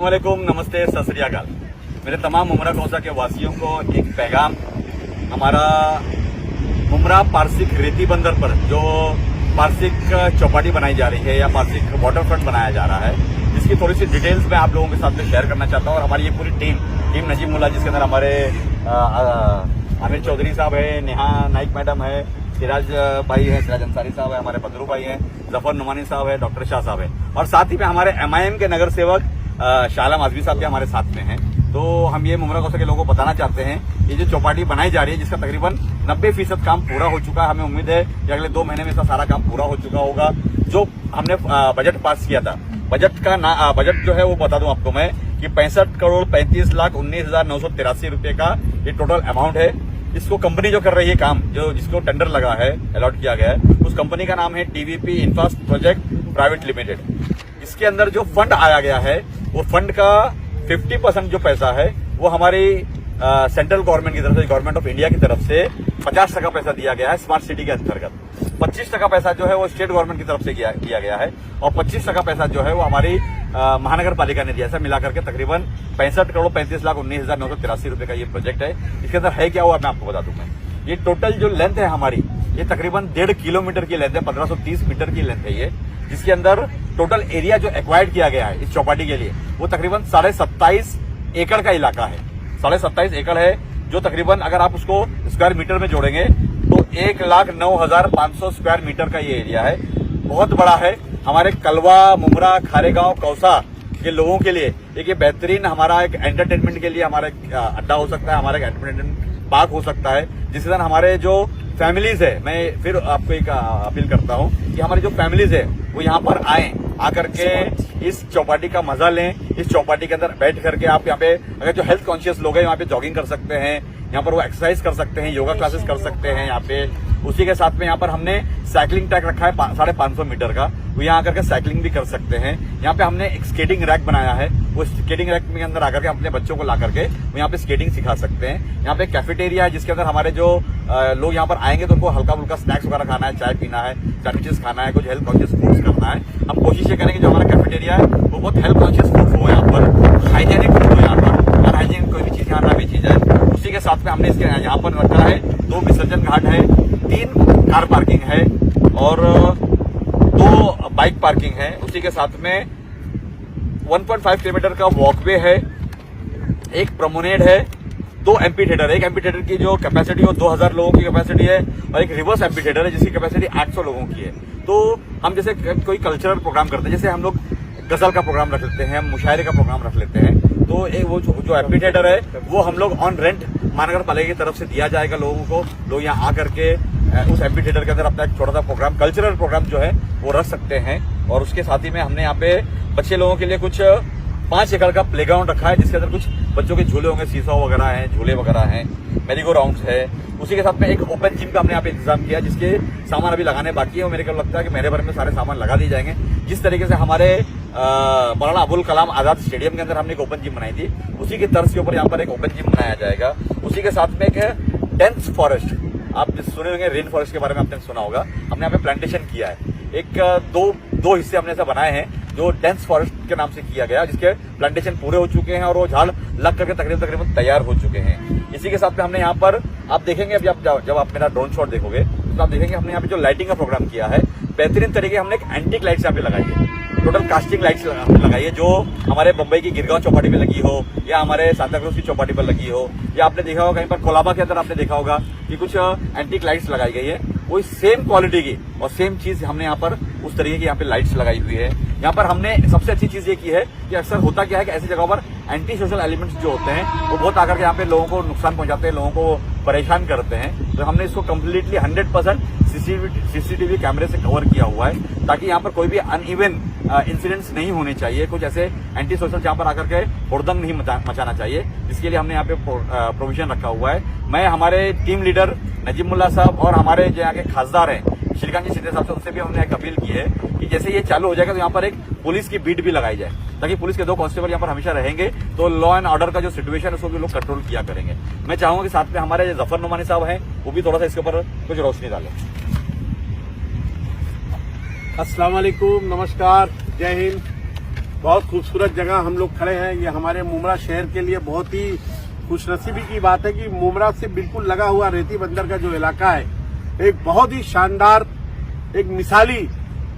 वालेकुम, नमस्ते, सत श्री अकाल। मेरे तमाम मुमरा कौसा के वासियों को एक पैगाम। हमारा मुमरा पारसिक रेती बंदर पर जो पारसिक चौपाटी बनाई जा रही है या पारसिक वाटर फ्रंट बनाया जा रहा है, इसकी थोड़ी सी डिटेल्स मैं आप लोगों के साथ में शेयर करना चाहता हूँ। और हमारी ये पूरी टीम नजीम मुल्ला, जिसके अंदर हमारे आमिर चौधरी साहब है, नेहा नाइक मैडम है, सिराज भाई है, सिराज अंसारी साहब है, हमारे बदरू भाई हैं, जफर नुमानी साहब है, डॉक्टर शाह साहब है, और साथ ही में हमारे MIM के नगर सेवक शाला आजमी साहब भी हमारे साथ में हैं। तो हम ये मुमरा कौसा के लोगों को बताना चाहते हैं, ये जो चौपाटी बनाई जा रही है, जिसका तकरीबन 90% काम पूरा हो चुका है। हमें उम्मीद है कि अगले 2 महीने में इसका सारा काम पूरा हो चुका होगा। जो हमने बजट पास किया था, बजट जो है वो बता दूं आपको मैं कि 65,35,19,983 रुपए का ये टोटल अमाउंट है। इसको कंपनी जो कर रही है काम, जो जिसको टेंडर लगा है, अलॉट किया गया है, उस कंपनी का नाम है TVP infrastructure project private limited. इसके अंदर जो फंड आया गया है, वो फंड का 50% जो पैसा है वो हमारी सेंट्रल गवर्नमेंट की तरफ से, गवर्नमेंट ऑफ इंडिया की तरफ से 50% पैसा दिया गया है स्मार्ट सिटी के अंतर्गत। 25% पैसा जो है वो स्टेट गवर्नमेंट की तरफ से किया गया है, और 25% पैसा जो है वो हमारी महानगर पालिका ने दिया है। मिलाकर के तकरीबन 65,35,19,983 रुपए का ये प्रोजेक्ट है। इसके अंदर है क्या हुआ मैं आपको बता दूं। मैं ये टोटल जो लेंथ है हमारी, ये तकरीबन 1.5 किलोमीटर की लेंथ है, 1530 मीटर की लेंथ है ये। जिसके अंदर टोटल एरिया जो एक्वायर्ड किया गया है इस चौपाटी के लिए, वो तकरीबन 27.5 एकड़ का इलाका है। 27.5 एकड़ है, जो तकरीबन अगर आप उसको स्क्वायर मीटर में जोड़ेंगे तो 1,09,500 स्क्वायर मीटर का ये एरिया है। बहुत बड़ा है। हमारे कलवा, मुमरा, खारेगांव, कौसा के लोगों के लिए एक ये बेहतरीन हमारा एक एंटरटेनमेंट के लिए हमारा अड्डा हो सकता है, हमारा एक एंटरटेनमेंट पार्क हो सकता है, जिसके साथ हमारे जो फैमिलीज है, मैं फिर आपको एक अपील करता हूं कि हमारी जो फैमिलीज है वो यहाँ पर आए, आकर के इस चौपाटी का मजा लें। इस चौपाटी के अंदर बैठ करके आप यहाँ पे, अगर जो हेल्थ कॉन्शियस लोग हैं, यहाँ पे जॉगिंग कर सकते हैं, यहाँ पर वो एक्सरसाइज कर सकते हैं, योगा क्लासेस कर सकते हैं यहाँ पे। उसी के साथ में यहाँ पर हमने साइकिलिंग ट्रैक रखा है 550 मीटर का, वो यहाँ आकर के साइकिलिंग भी कर सकते हैं। यहाँ पे हमने एक स्केटिंग रैक बनाया है, वो स्केटिंग रैक में अंदर आकर के अपने बच्चों को ला करके वो यहाँ पे स्केटिंग सिखा सकते हैं। यहाँ पे कैफेटेरिया है, जिसके अंदर हमारे जो लोग यहाँ पर आएंगे तो उनको हल्का फुल्का स्नैक्स वगैरह खाना है, चाय पीना है, सैंडविचेस खाना है, कुछ हेल्थ कॉन्शियस फूड्स करना है। हम कोशिश ये करेंगे जो हमारा कैफेटेरिया है वो बहुत हेल्थ कॉन्शियस फूड हो, यहाँ पर हाइजेनिक फूड हो, यहाँ पर अनहाइजेनिक कोई भी चीज यहाँ ना बेची जाए। उसी के साथ में हमने इसके यहाँ पर रखा है 2 विसर्जन घाट है, 3 कार पार्किंग है और 2 बाइक पार्किंग है। उसी के साथ में 1.5 किलोमीटर का वॉकवे है, एक प्रोमेनेड है, 2 एम्पी थिएटर। एक एम्पी थिएटर की जो कैपेसिटी है वो 2000 लोगों की कैपेसिटी है, और एक रिवर्स एम्पी थिएटर है जिसकी कैपेसिटी 800 लोगों की है। तो हम जैसे कोई कल्चरल प्रोग्राम करते हैं, जैसे हम लोग गजल का प्रोग्राम रख लेते हैं, मुशायरे का प्रोग्राम रख लेते हैं, तो वो जो एम्पी थिएटर है वो हम लोग ऑन रेंट महानगर पालिका की तरफ से दिया जाएगा लोगों को। लोग यहाँ आकर के उस एम्पी थिएटर के अंदर अपना एक छोटा सा प्रोग्राम, कल्चरल प्रोग्राम जो है वो रख सकते हैं। और उसके साथ ही में हमने यहाँ पे बच्चे लोगों के लिए कुछ 5 एकड़ का प्लेग्राउंड रखा है, जिसके अंदर कुछ बच्चों के झूले होंगे, सीसॉ वगैरह हैं, झूले वगैरह हैं, मेरीगो राउंड्स है। उसी के साथ में एक ओपन जिम का हमने यहाँ पे इंतजाम किया, जिसके सामान अभी लगाने बाकी है। मेरे को लगता है कि महीने भर में सारे सामान लगा दिए जाएंगे। जिस तरीके से हमारे मौलाना अबुल कलाम आजाद स्टेडियम के अंदर हमने एक ओपन जिम बनाई थी, उसी की तर्ज के ऊपर यहाँ पर एक ओपन जिम बनाया जाएगा। उसी के साथ में एक है डेंस फॉरेस्ट, आप सुने होंगे रेन फॉरेस्ट के बारे में आपने सुना होगा। हमने यहाँ पे प्लांटेशन किया है, एक दो हिस्से हमने ऐसा बनाए हैं जो डेंस फॉरेस्ट के नाम से किया गया, जिसके प्लांटेशन पूरे हो चुके हैं और वो झाड़ लग करके तकरीबन तैयार हो चुके हैं। इसी के साथ में हमने यहाँ पर, आप देखेंगे अभी जब आप मेरा ड्रोन शॉट देखोगे तो आप देखेंगे हमने यहाँ पे जो लाइटिंग का प्रोग्राम किया है, बेहतरीन तरीके हमने एक एंटीक लाइट्स यहाँ पे लगाई है, टोटल कास्टिंग लाइट्स लगाई है, जो हमारे मुंबई की गिरगांव चौपाटी पे लगी हो, या हमारे सांताक्रूज की चौपाटी पर लगी हो, या आपने देखा होगा कहीं पर कोलाबा के अंदर आपने देखा होगा कि कुछ एंटीक लाइट्स लगाई गई है। वही सेम क्वालिटी की और सेम चीज हमने यहाँ पर उस तरीके की यहाँ पे लाइट्स लगाई हुई है। यहाँ पर हमने सबसे अच्छी चीज ये की है कि अक्सर होता क्या है कि ऐसी जगहों पर एंटी सोशल एलिमेंट्स जो होते हैं वो बहुत आकर के यहाँ पे लोगों को नुकसान पहुंचाते हैं, लोगों को परेशान करते हैं। तो हमने इसको कम्प्लीटली 100% सीसीटीवी कैमरे से कवर किया हुआ है, ताकि यहाँ पर कोई भी अनइवन इंसिडेंट्स नहीं होने चाहिए, कुछ ऐसे एंटी सोशल यहाँ पर आकर के हुड़दंग नहीं मचाना चाहिए, जिसके लिए हमने यहाँ पे प्रोविजन रखा हुआ है। मैं हमारे टीम लीडर नजीम मुल्ला साहब और हमारे जो यहाँ के खासदार हैं श्रीकांत जी शिंदे साहब से, उनसे भी हमने एक अपील की है कि जैसे ये चालू हो जाएगा तो यहाँ पर एक पुलिस की बीट भी लगाई जाए, ताकि पुलिस के 2 कांस्टेबल यहाँ पर हमेशा रहेंगे, तो लॉ एंड ऑर्डर का जो सिचुएशन है उसको भी लोग कंट्रोल किया करेंगे। मैं चाहूंगा कि साथ में हमारे जफर नुमानी साहब हैं, वो भी थोड़ा सा इसके ऊपर कुछ रोशनी डालें। अस्सलाम वालेकुम, नमस्कार, जय हिंद। बहुत खूबसूरत जगह हम लोग खड़े हैं। ये हमारे मुमरा शहर के लिए बहुत ही खुशनसीबी की बात है कि मुमरा से बिल्कुल लगा हुआ रेती बंदर का जो इलाका है, एक बहुत ही शानदार, एक मिसाली,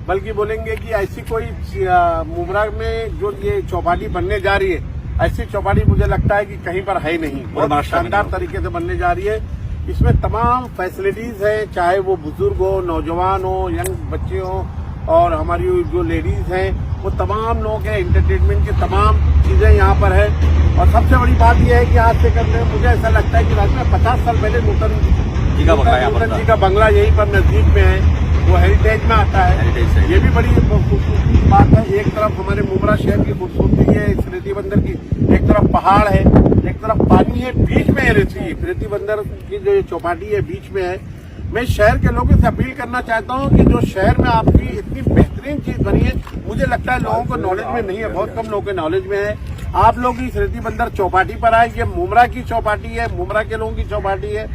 बल्कि बोलेंगे कि ऐसी कोई मुमरा में जो ये चौपाटी बनने जा रही है, ऐसी चौपाटी मुझे लगता है कि कहीं पर है नहीं। बहुत शानदार तरीके से बनने जा रही है। इसमें तमाम फैसिलिटीज है, चाहे वो बुजुर्ग हो, नौजवान हो, यंग बच्चे हो, और हमारी जो लेडीज हैं वो तमाम लोग हैं। एंटरटेनमेंट की तमाम चीजें यहाँ पर है। और सबसे बड़ी बात यह है कि आज से करने मुझे ऐसा लगता है कि राज्य में 50 साल पहले नूतन जी का बंगला यहीं पर नजदीक में है, वो हेरिटेज में आता है। ये भी बड़ी खूबसूरती बात है। एक तरफ हमारे मुमरा शहर की खूबसूरती है इस रेती बंदर की, एक तरफ पहाड़ है, एक तरफ पानी है, बीच में रेती बंदर की जो चौपाटी है बीच में है। मैं शहर के लोगों से अपील करना चाहता हूं कि जो शहर में आपकी इतनी बेहतरीन चीज बनी है, मुझे लगता है लोगों को नॉलेज में नहीं है, बहुत कम लोगों के नॉलेज में है। आप लोग इस रेती बंदर चौपाटी पर आए। ये मुमरा की चौपाटी है, मुमरा के लोगों की चौपाटी है।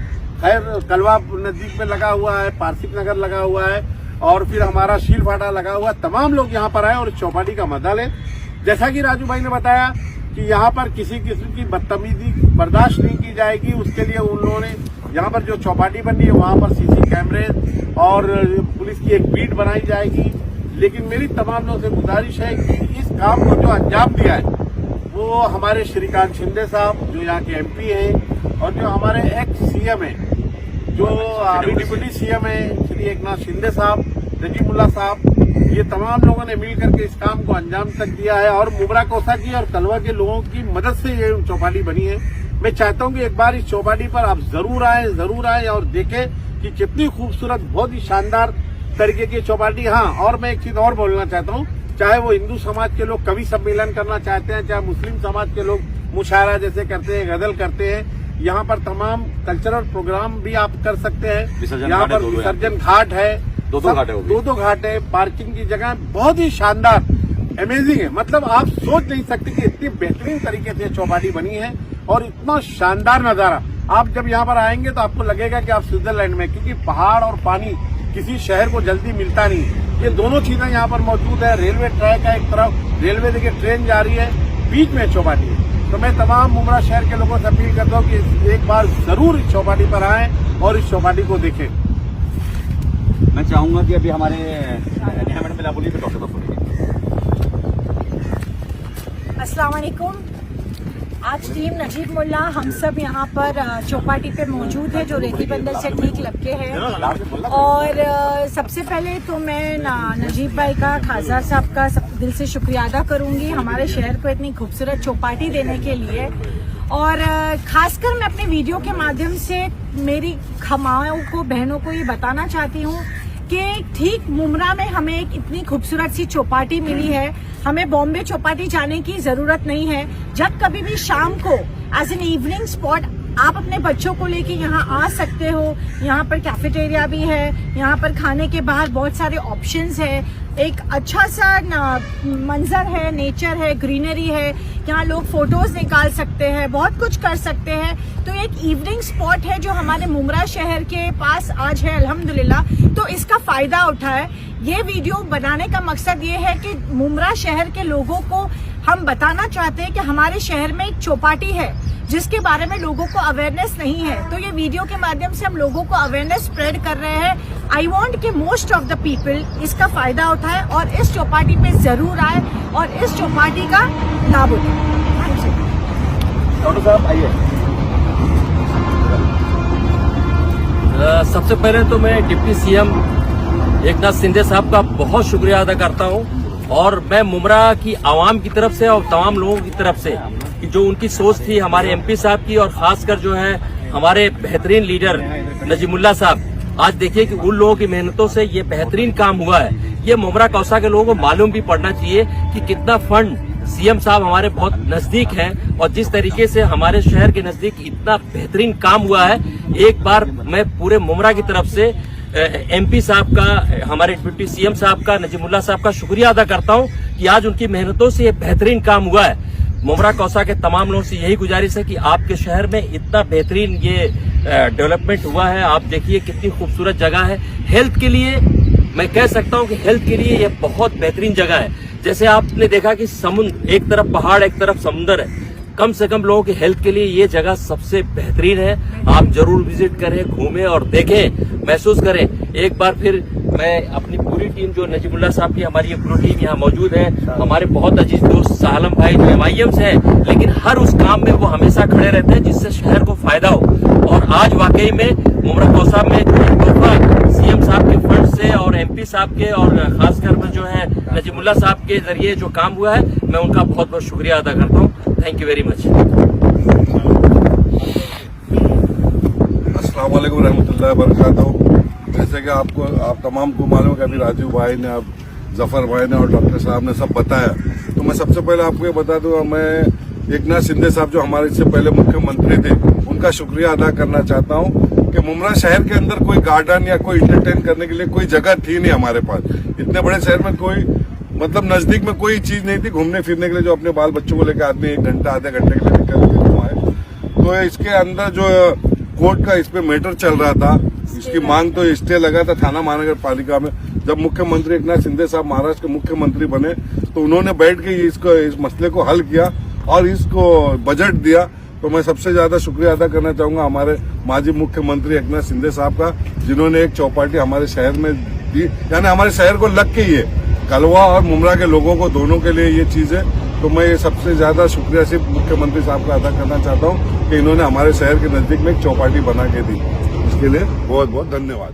खैर कलवा नजदीक में लगा हुआ है, पारसिक नगर लगा हुआ है, और फिर हमारा शील फाटा लगा हुआ है। तमाम लोग यहाँ पर आए और चौपाटी का मजा लें। जैसा कि राजू भाई ने बताया कि यहाँ पर किसी किस्म की बदतमीजी बर्दाश्त नहीं की जाएगी। उसके लिए उन लोगों ने यहाँ पर जो चौपाटी बनी है वहाँ पर सीसी कैमरे और पुलिस की एक बीट बनाई जाएगी। लेकिन मेरी तमाम लोगों से गुजारिश है कि इस काम को जो अंजाम दिया है वो हमारे श्रीकांत शिंदे साहब जो यहाँ के एमपी हैं, और जो हमारे एक्स सीएम है, जो अभी डिप्टी सीएम है श्री एकनाथ शिंदे साहब, नजीमुल्ला साहब, ये तमाम लोगों ने मिल करके इस काम को अंजाम तक दिया है। और मुमरा कोसा की और कलवा के लोगों की मदद से ये चौपाटी बनी है। मैं चाहता हूं कि एक बार इस चौपाटी पर आप जरूर आए और देखें कि कितनी खूबसूरत, बहुत ही शानदार तरीके की चौपाटी। हाँ, और मैं एक चीज और बोलना चाहता हूं, चाहे वो हिंदू समाज के लोग कवि सम्मेलन करना चाहते हैं, चाहे मुस्लिम समाज के लोग मुशायरा जैसे करते हैं, गजल करते हैं, यहाँ पर तमाम कल्चरल प्रोग्राम भी आप कर सकते हैं। यहाँ पर विसर्जन घाट है, दो घाट है, पार्किंग की जगह बहुत ही शानदार, अमेजिंग है। मतलब आप सोच नहीं सकते कि इतनी बेहतरीन तरीके से चौपाटी बनी है और इतना शानदार नजारा। आप जब यहाँ पर आएंगे तो आपको लगेगा कि आप स्विट्जरलैंड में, क्योंकि पहाड़ और पानी किसी शहर को जल्दी मिलता नहीं। ये दोनों चीजें यहाँ पर मौजूद है। रेलवे ट्रैक है, एक तरफ रेलवे देखिए ट्रेन जा रही है, बीच में चौपाटी है। तो मैं तमाम मुमरा शहर के लोगों से अपील करता हूँ कि एक बार जरूर इस चौपाटी पर आएं और इस चौपाटी को देखें। मैं चाहूंगा कि अभी हमारे नेहा मैडम मिला बोलिए, डॉक्टर साहब बोलिए। अस्सलाम वालेकुम। आज टीम नजीब मुल्ला हम सब यहाँ पर चौपाटी पे मौजूद है जो रेती बंदर से ठीक लपके है। और सबसे पहले तो मैं नजीब भाई का, खाजा साहब का दिल से शुक्रिया अदा करूंगी हमारे शहर को इतनी खूबसूरत चौपाटी देने के लिए। और खासकर मैं अपने वीडियो के माध्यम से मेरी खमाओं को, बहनों को ये बताना चाहती हूँ कि ठीक मुमरा में हमें एक इतनी खूबसूरत सी चौपाटी मिली है। हमें बॉम्बे चौपाटी जाने की जरूरत नहीं है। जब कभी भी शाम को एज एन इवनिंग स्पॉट आप अपने बच्चों को लेके यहाँ आ सकते हो। यहाँ पर कैफेटेरिया भी है, यहाँ पर खाने के बाहर बहुत सारे ऑप्शंस है, एक अच्छा सा मंजर है, नेचर है, ग्रीनरी है, यहाँ लोग फोटोज निकाल सकते हैं, बहुत कुछ कर सकते हैं। तो एक इवनिंग स्पॉट है जो हमारे मुमरा शहर के पास आज है अल्हम्दुलिल्लाह। तो इसका फायदा उठाए। ये वीडियो बनाने का मकसद ये है कि मुमरा शहर के लोगों को हम बताना चाहते हैं कि हमारे शहर में एक चौपाटी है जिसके बारे में लोगों को अवेयरनेस नहीं है। तो ये वीडियो के माध्यम से हम लोगों को अवेयरनेस स्प्रेड कर रहे हैं। आई वांट कि मोस्ट ऑफ द पीपल इसका फायदा उठाए और इस चौपाटी पे जरूर आए और इस चौपाटी का लाभ उठाए। डॉक्टर साहब आइए। सबसे पहले तो मैं डिप्टी सीएम एकनाथ शिंदे साहब का बहुत शुक्रिया अदा करता हूं, और मैं मुमरा की आवाम की तरफ से और तमाम लोगों की तरफ से कि जो उनकी सोच थी हमारे एमपी साहब की, और खासकर जो है हमारे बेहतरीन लीडर नजीमुल्ला साहब, आज देखिए कि उन लोगों की मेहनतों से ये बेहतरीन काम हुआ है। ये मुमरा कौसा के लोगों को मालूम भी पड़ना चाहिए कि कितना फंड सीएम साहब हमारे बहुत नजदीक हैं, और जिस तरीके से हमारे शहर के नजदीक इतना बेहतरीन काम हुआ है। एक बार मैं पूरे मुमरा की तरफ से एमपी साहब का, हमारे डिप्टी सीएम साहब का, नजीमुल्ला साहब का शुक्रिया अदा करता हूं कि आज उनकी मेहनतों से ये बेहतरीन काम हुआ है। मुमरा कौसा के तमाम लोगों से यही गुजारिश है कि आपके शहर में इतना बेहतरीन ये डेवलपमेंट हुआ है। आप देखिए कितनी खूबसूरत जगह है। हेल्थ के लिए मैं कह सकता हूं कि हेल्थ के लिए ये बहुत बेहतरीन जगह है। जैसे आपने देखा कि समुद्र, एक तरफ पहाड़ एक तरफ समुद्र है, कम से कम लोगों की हेल्थ के लिए ये जगह सबसे बेहतरीन है। आप जरूर विजिट करें, घूमें और देखें, महसूस करें। एक बार फिर मैं अपनी पूरी टीम, जो नजीमुल्लाह साहब की हमारी ये पूरी टीम यहाँ मौजूद है, हमारे बहुत अजीज दोस्त सालम भाई जो MIM से हैं, लेकिन हर उस काम में वो हमेशा खड़े रहते हैं जिससे शहर को फायदा हो। और आज वाकई में मुमरा कौसाब में तोहफा CM साहब के फंड से और MP साहब के और खासकर में जो है नजीमुल्लाह साहब के जरिए जो काम हुआ है, मैं उनका बहुत बहुत शुक्रिया अदा करता हूँ। Thank you very much. अस्सलाम वालेकुम रहमतुल्लाहि व बरकातहू। जैसे कि आप तमाम को मालूम है कि अभी राजू भाई ने, अब जफर भाई ने और डॉक्टर साहब ने सब बताया, तो मैं सबसे पहले आपको ये बता दूंगा, मैं एकनाथ शिंदे साहब जो हमारे इससे पहले मुख्यमंत्री थे, उनका शुक्रिया अदा करना चाहता हूँ कि मुमरा शहर के अंदर कोई गार्डन या कोई इंटरटेन करने के लिए कोई जगह थी नहीं हमारे पास। इतने बड़े शहर में कोई मतलब नजदीक में कोई चीज नहीं थी घूमने फिरने के लिए, जो अपने बाल बच्चों को लेकर आदमी 1 घंटा आधे घंटे के लिए निकल के घुमाए। तो इसके अंदर जो कोर्ट का इस पे मैटर चल रहा था, इसकी मांग तो स्टे लगा था थाना महानगर पालिका में। जब मुख्यमंत्री एकनाथ शिंदे साहब महाराष्ट्र के मुख्यमंत्री बने तो उन्होंने बैठ के इस मसले को हल किया और इसको बजट दिया। तो मैं सबसे ज्यादा शुक्रिया अदा करना चाहूंगा हमारे माजी मुख्यमंत्री एकनाथ शिंदे साहब का, जिन्होंने एक चौपाटी हमारे शहर में दी, यानी हमारे शहर को लग के ही है, कलवा और मुमरा के लोगों को दोनों के लिए ये चीज है। तो मैं ये सबसे ज्यादा शुक्रिया सिर्फ मुख्यमंत्री साहब का अदा करना चाहता हूँ कि इन्होंने हमारे शहर के नजदीक में एक चौपाटी बना के दी। इसके लिए बहुत बहुत धन्यवाद।